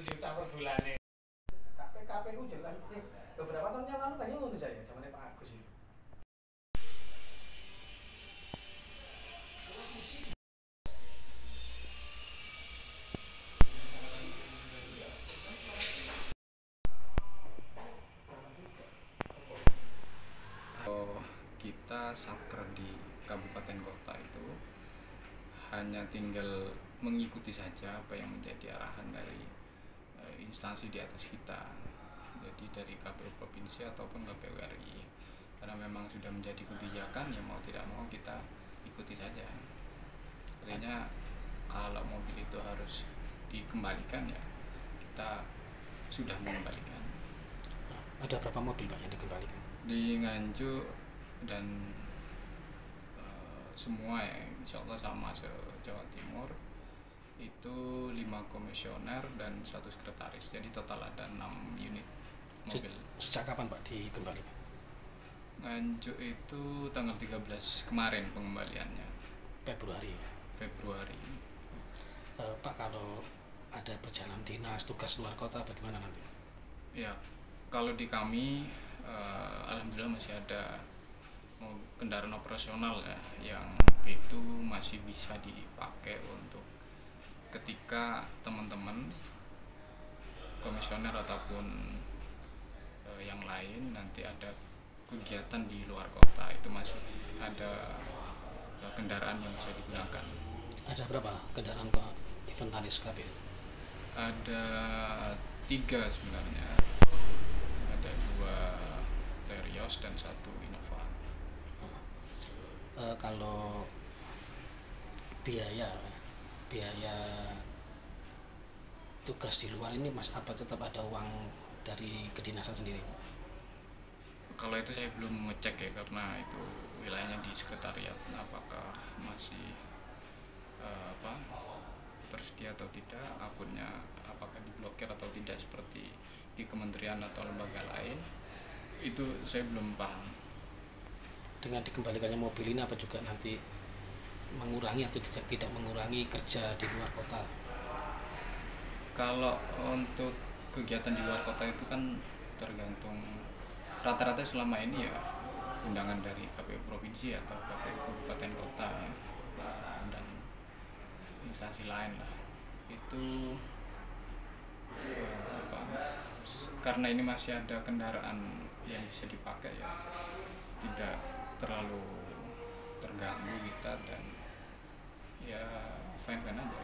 juta per bulan. KPU jelas beberapa tahun yang lalu tanya ngono saya zamannya Pak Agus itu. Kita satker di kabupaten kota itu hanya tinggal mengikuti saja apa yang menjadi arahan dari instansi di atas kita, jadi dari KPU provinsi ataupun KPU RI, karena memang sudah menjadi kebijakan, ya mau tidak mau kita ikuti saja. Artinya kalau mobil itu harus dikembalikan, ya kita sudah mengembalikan. Ada berapa mobil Pak yang dikembalikan? Di Nganjuk dan semua ya, insya Allah sama se-Jawa Timur itu 5 komisioner dan 1 sekretaris, jadi total ada 6 unit mobil. Sejak kapan Pak dikembalikan? Nganjuk itu tanggal 13 kemarin pengembaliannya. Februari. Pak, kalau ada perjalanan dinas, tugas luar kota bagaimana nanti? Ya, kalau di kami alhamdulillah masih ada kendaraan operasional ya, yang itu masih bisa dipakai untuk ketika teman-teman komisioner ataupun yang lain nanti ada kegiatan di luar kota, itu masih ada kendaraan yang bisa digunakan. Ada berapa kendaraan Pak Inventaris KPU? Ada 3 sebenarnya, ada 2 Terios dan 1 Innova. Kalau biaya tugas di luar ini Mas, apa tetap ada uang dari kedinasan sendiri? Kalau itu saya belum ngecek ya, karena itu wilayahnya di sekretariat, apakah masih tersedia atau tidak, akunnya apakah diblokir atau tidak seperti di kementerian atau lembaga lain, itu saya belum paham. Dengan dikembalikannya mobil ini apa juga nanti mengurangi atau tidak mengurangi kerja di luar kota? Kalau untuk kegiatan di luar kota itu kan tergantung, rata-rata selama ini ya undangan dari KPU provinsi atau KPU kabupaten kota dan instansi lain lah, itu karena ini masih ada kendaraan yang bisa dipakai, ya tidak terlalu terganggu kita, dan ya fine-fine aja.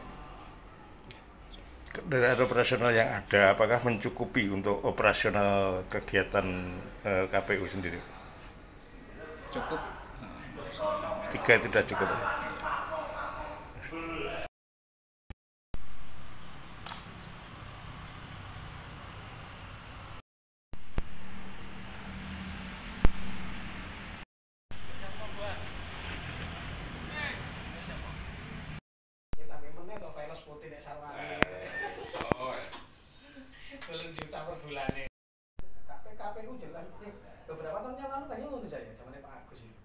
Kendaraan operasional yang ada, apakah mencukupi untuk operasional kegiatan KPU sendiri? Cukup. 3 tidak cukup. Putih nek sarwane. 3 juta per bulan. KPU jelas beberapa tahun yang lalu tanya ngono saya zamannya Pak Agus itu.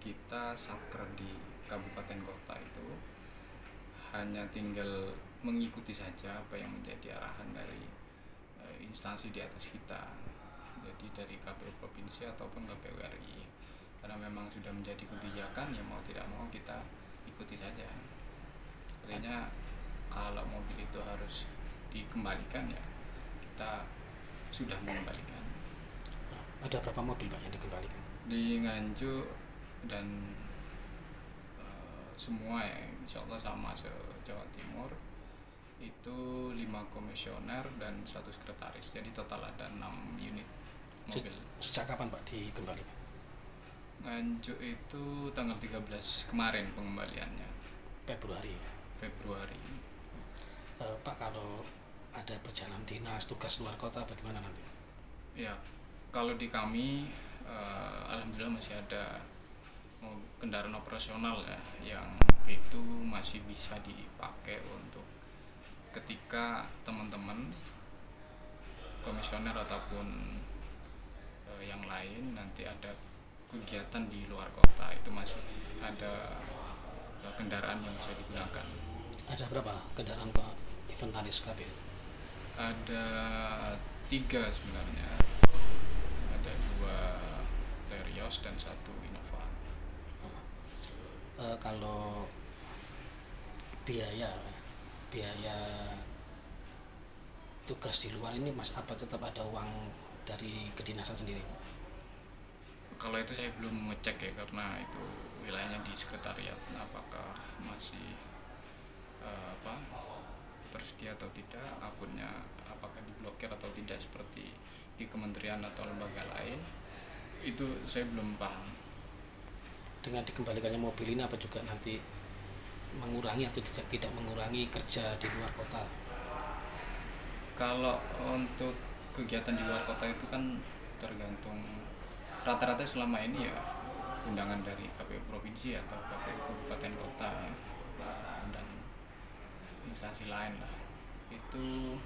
Kita satker di kabupaten kota itu hanya tinggal mengikuti saja apa yang menjadi arahan dari instansi di atas kita, jadi dari KPU provinsi ataupun KPU RI, karena memang sudah menjadi kebijakan, ya mau tidak mau kita ikuti saja. Artinya kalau mobil itu harus dikembalikan, ya kita sudah mengembalikan. Ada berapa mobil Pak yang dikembalikan? Di Nganjuk dan semua ya, insya Allah sama se-Jawa Timur itu 5 komisioner dan 1 sekretaris, jadi total ada 6 unit mobil. Sejak kapan Pak dikembalikan? Nganjuk itu tanggal 13 kemarin pengembaliannya. Februari. Pak, kalau ada perjalanan dinas, tugas luar kota bagaimana nanti? Ya, kalau di kami alhamdulillah masih ada kendaraan operasional ya, yang itu masih bisa dipakai untuk ketika teman-teman komisioner ataupun yang lain nanti ada kegiatan di luar kota, itu masih ada kendaraan yang bisa digunakan. Ada berapa kendaraan Pak inventaris KPU? Ada 3 sebenarnya, ada 2 Terios dan 1 Innova. Kalau biaya tugas di luar ini Mas, apa tetap ada uang dari kedinasan sendiri? Kalau itu saya belum ngecek ya, karena itu wilayahnya di sekretariat, apakah masih tersedia atau tidak, akunnya apakah diblokir atau tidak seperti di kementerian atau lembaga lain, itu saya belum paham. Dengan dikembalikannya mobil ini apa juga nanti mengurangi atau tidak mengurangi kerja di luar kota? Kalau untuk kegiatan di luar kota itu kan tergantung, rata-rata selama ini ya undangan dari KPU provinsi atau KPU kabupaten kota dan instansi lain lah. Itu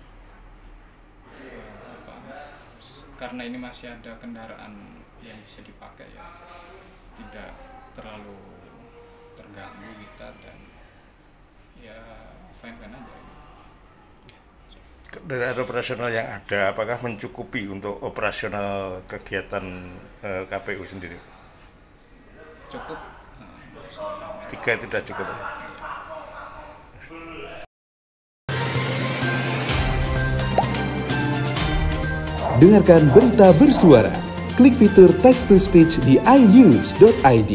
karena ini masih ada kendaraan yang bisa dipakai ya, tidak terlalu terganggu kita, dan ya fine-fine aja. Kendaraan operasional yang ada apakah mencukupi untuk operasional kegiatan KPU sendiri? Cukup. 3 tidak cukup. Dengarkan berita bersuara. Klik fitur text to speech di inews.id.